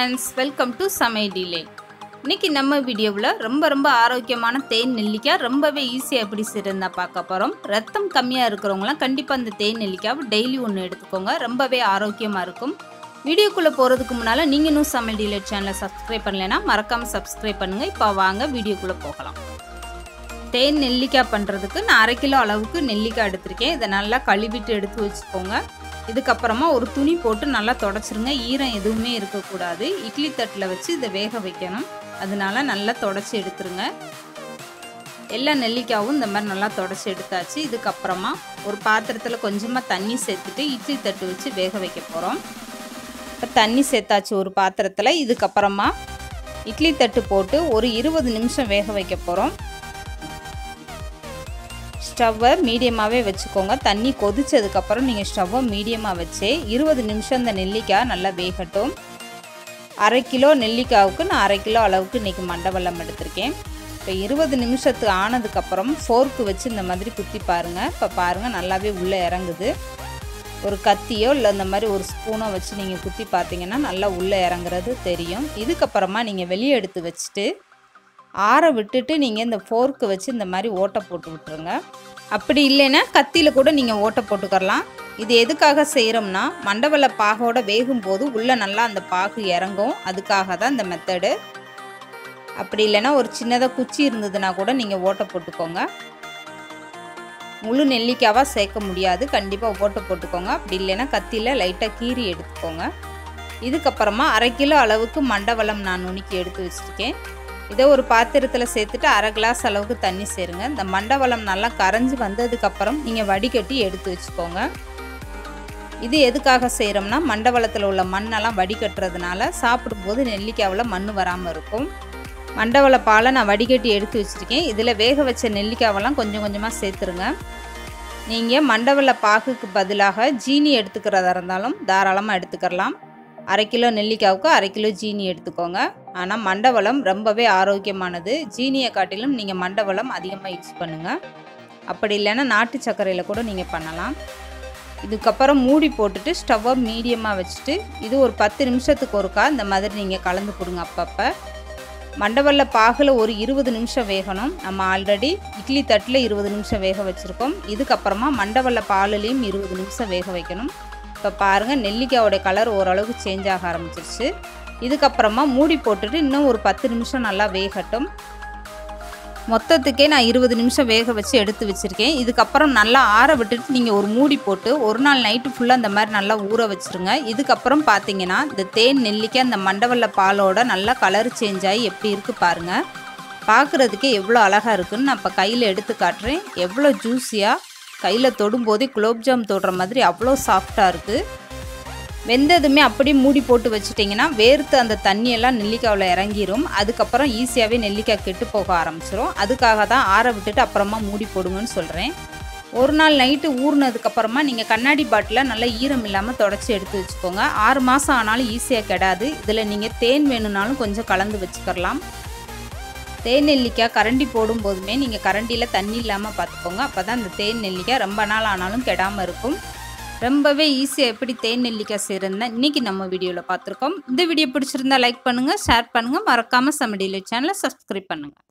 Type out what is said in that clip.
friends, welcome to Samayaldelight. இன்னைக்கு நம்ம வீடியோவில் ரொம்ப ஆரோக்கியமான தேன் நெல்லிக்காய் ரொம்பவே ஈஸியாக எப்படி செய்யறதுன்னா பார்க்க போகிறோம். ரத்தம் கம்மியாக இருக்கிறவங்களாம் கண்டிப்பாக அந்த தேன் நெல்லிக்காவை டெய்லி ஒன்று எடுத்துக்கோங்க. ரொம்பவே ஆரோக்கியமாக இருக்கும். வீடியோக்குள்ளே போகிறதுக்கு முன்னால் நீங்கள் இன்னும் Samayaldelight சேனலை சப்ஸ்கிரைப் பண்ணலைன்னா மறக்காமல் சப்ஸ்கிரைப் பண்ணுங்கள். இப்போ வாங்க வீடியோக்குள்ளே போகலாம். தேன் நெல்லிக்காய் பண்ணுறதுக்கு நான் 1/2 கிலோ அளவுக்கு நெல்லிக்காய் எடுத்திருக்கேன். இதை நல்லா கழுவிட்டு எடுத்து வச்சுக்கோங்க. இதுக்கப்புறமா ஒரு துணி போட்டு நல்லா தொடச்சிருங்க. ஈரம் எதுவுமே இருக்கக்கூடாது. இட்லி தட்டில் வச்சு இதை வேக வைக்கணும். அதனால நல்லா தொடச்சி எடுத்துருங்க. எல்லா நெல்லிக்காயும் இந்த மாதிரி நல்லா தொடச்சி எடுத்தாச்சு. இதுக்கப்புறமா ஒரு பாத்திரத்தில் கொஞ்சமாக தண்ணி சேர்த்துட்டு இட்லி தட்டு வச்சு வேக வைக்க போகிறோம். இப்போ தண்ணி சேர்த்தாச்சு ஒரு பாத்திரத்தில். இதுக்கப்புறமா இட்லி தட்டு போட்டு ஒரு 20 நிமிஷம் வேக வைக்க போகிறோம். ஸ்டவ்வை மீடியமாகவே வச்சுக்கோங்க. தண்ணி கொதிச்சதுக்கப்புறம் நீங்கள் ஸ்டவ்வை மீடியமாக வச்சு 20 நிமிஷம் இந்த நெல்லிக்காய் நல்லா வேகட்டும். 1/2 கிலோ நெல்லிக்காவுக்கு நான் 1/2 கிலோ அளவுக்கு இன்றைக்கி மண்டவெல்லம் எடுத்திருக்கேன். இப்போ 20 நிமிஷத்துக்கு ஆனதுக்கப்புறம் ஃபோர்க்கு வச்சு இந்த மாதிரி குத்தி பாருங்கள். இப்போ பாருங்கள் நல்லாவே உள்ளே இறங்குது. ஒரு கத்தியோ இல்லை இந்த மாதிரி ஒரு ஸ்பூனோ வச்சு நீங்கள் குத்தி பார்த்தீங்கன்னா நல்லா உள்ளே இறங்குறது தெரியும். இதுக்கப்புறமா நீங்கள் வெளியே எடுத்து வச்சுட்டு ஆற விட்டுட்டு நீங்கள் இந்த ஃபோர்க்கு வச்சு இந்த மாதிரி ஓட்டை போட்டு விட்டுருங்க. அப்படி இல்லைன்னா கத்தியில் கூட நீங்கள் ஓட்டை போட்டுக்கரலாம். இது எதுக்காக செய்கிறோம்னா மண்டவெல்ல பாகோட வேகும்போது உள்ளே நல்லா அந்த பாகு இறங்கும். அதுக்காக தான் இந்த மெத்தடு. அப்படி இல்லைன்னா ஒரு சின்னதாக குச்சி இருந்ததுன்னா கூட நீங்கள் ஓட்டை போட்டுக்கோங்க. முழு நெல்லிக்காவாக சேர்க்க முடியாது. கண்டிப்பாக ஓட்டை போட்டுக்கோங்க. அப்படி இல்லைன்னா கத்தியில் லைட்டாக கீறி எடுத்துக்கோங்க. இதுக்கப்புறமா 1/2 கிலோ அளவுக்கு மண்டவெல்லம் நான் நுணுக்கி எடுத்து வச்சுருக்கேன். இதை ஒரு பாத்திரத்தில் சேர்த்துட்டு 1/2 கிளாஸ் அளவுக்கு தண்ணி சேருங்க. இந்த மண்டவெல்லம் நல்லா கரைஞ்சி வந்ததுக்கப்புறம் நீங்கள் வடிகட்டி எடுத்து வச்சுக்கோங்க. இது எதுக்காக செய்கிறோம்னா மண்டவெல்லத்தில் உள்ள மண்ணெல்லாம் வடிகட்டுறதுனால சாப்பிடும்போது நெல்லிக்காவில் மண் வராமல் இருக்கும். மண்டவெல்ல பாலை நான் வடிகட்டி எடுத்து வச்சுருக்கேன். இதில் வேக வச்ச நெல்லிக்காவெல்லாம் கொஞ்சம் கொஞ்சமாக சேர்த்துருங்க. நீங்கள் மண்டவெல்ல பாகுக்கு பதிலாக ஜீனி எடுத்துக்கிறதா இருந்தாலும் தாராளமாக எடுத்துக்கலாம். 1/2 கிலோ நெல்லிக்காவுக்கு 1/2 கிலோ ஜீனி எடுத்துக்கோங்க. ஆனால் மண்டவெல்லம் ரொம்பவே ஆரோக்கியமானது. ஜீனியை காட்டிலும் நீங்கள் மண்டவெல்லம் அதிகமாக யூஸ் பண்ணுங்கள். அப்படி இல்லைன்னா நாட்டு சர்க்கரையில் கூட நீங்கள் பண்ணலாம். இதுக்கப்புறம் மூடி போட்டுட்டு ஸ்டவ்வை மீடியமாக வச்சுட்டு இது ஒரு 10 நிமிஷத்துக்கு ஒருக்கா இந்த மாதிரி நீங்கள் கலந்து கொடுங்க. அப்பப்போ மண்டவெல்ல பாகில் ஒரு 20 நிமிஷம் வேகணும். நம்ம ஆல்ரெடி இட்லி தட்டில் 20 நிமிஷம் வேக வச்சுருக்கோம். இதுக்கப்புறமா மண்டவெல்ல பாலுலேயும் 20 நிமிஷம் வேக வைக்கணும். இப்போ பாருங்கள் நெல்லிக்காயோடைய கலர் ஓரளவுக்கு சேஞ்ச் ஆக ஆரம்பிச்சிருச்சு. இதுக்கப்புறமா மூடி போட்டுட்டு இன்னும் ஒரு 10 நிமிஷம் நல்லா வேகட்டும். மொத்தத்துக்கே நான் 20 நிமிஷம் வேக வச்சு எடுத்து வச்சுருக்கேன். இதுக்கப்புறம் நல்லா ஆற விட்டுட்டு நீங்கள் ஒரு மூடி போட்டு ஒரு நாள் நைட்டு ஃபுல்லாக இந்த மாதிரி நல்லா ஊற வச்சுருங்க. இதுக்கப்புறம் பார்த்தீங்கன்னா இந்த தேன் நெல்லிக்காய் இந்த மண்டவெல்ல பாலோட நல்லா கலர் சேஞ்ச் ஆகி எப்படி இருக்குது பாருங்கள். பார்க்குறதுக்கே எவ்வளோ அழகாக இருக்குதுன்னு நான் இப்போ கையில் எடுத்து காட்டுறேன். எவ்வளோ ஜூஸியாக கையில் தொடும்போதே குலோப்ஜாம் தொடுற மாதிரி அவ்வளோ சாஃப்டாக இருக்குது. வெந்ததுமே அப்படியே மூடி போட்டு வச்சுட்டிங்கன்னா வேர்த்து அந்த தண்ணியெல்லாம் நெல்லிக்காவில் இறங்கிடும். அதுக்கப்புறம் ஈஸியாகவே நெல்லிக்காய் கெட்டு போக ஆரம்பிச்சிடும். அதுக்காக தான் ஆற விட்டுட்டு அப்புறமா மூடி போடுங்கன்னு சொல்கிறேன். ஒரு நாள் நைட்டு ஊறினதுக்கப்புறமா நீங்கள் கண்ணாடி பாட்டில் நல்லா ஈரம் இல்லாமல் தொடச்சி எடுத்து வச்சுக்கோங்க. 6 மாதம் ஆனாலும் ஈஸியாக கெடாது. இதில் நீங்கள் தேன் வேணும்னாலும் கொஞ்சம் கலந்து வச்சுக்கலாம். தேன் நெல்லிக்காய் கரண்டி போடும்போதுமே நீங்கள் கரண்டியில் தண்ணி இல்லாமல் பார்த்துக்கோங்க. அப்போ தான் இந்த தேன் நெல்லிக்காய் ரொம்ப நாள் ஆனாலும் கெடாமல் இருக்கும். ரொம்பவே ஈஸியாக எப்படி தேன் நெல்லிக்காய் செய்கிறதுனா இன்றைக்கி நம்ம வீடியோவில் பார்த்துருக்கோம். இந்த வீடியோ பிடிச்சிருந்தா லைக் பண்ணுங்கள், ஷேர் பண்ணுங்கள். மறக்காமல் Samayaldelight சேனலை சப்ஸ்கிரைப் பண்ணுங்கள்.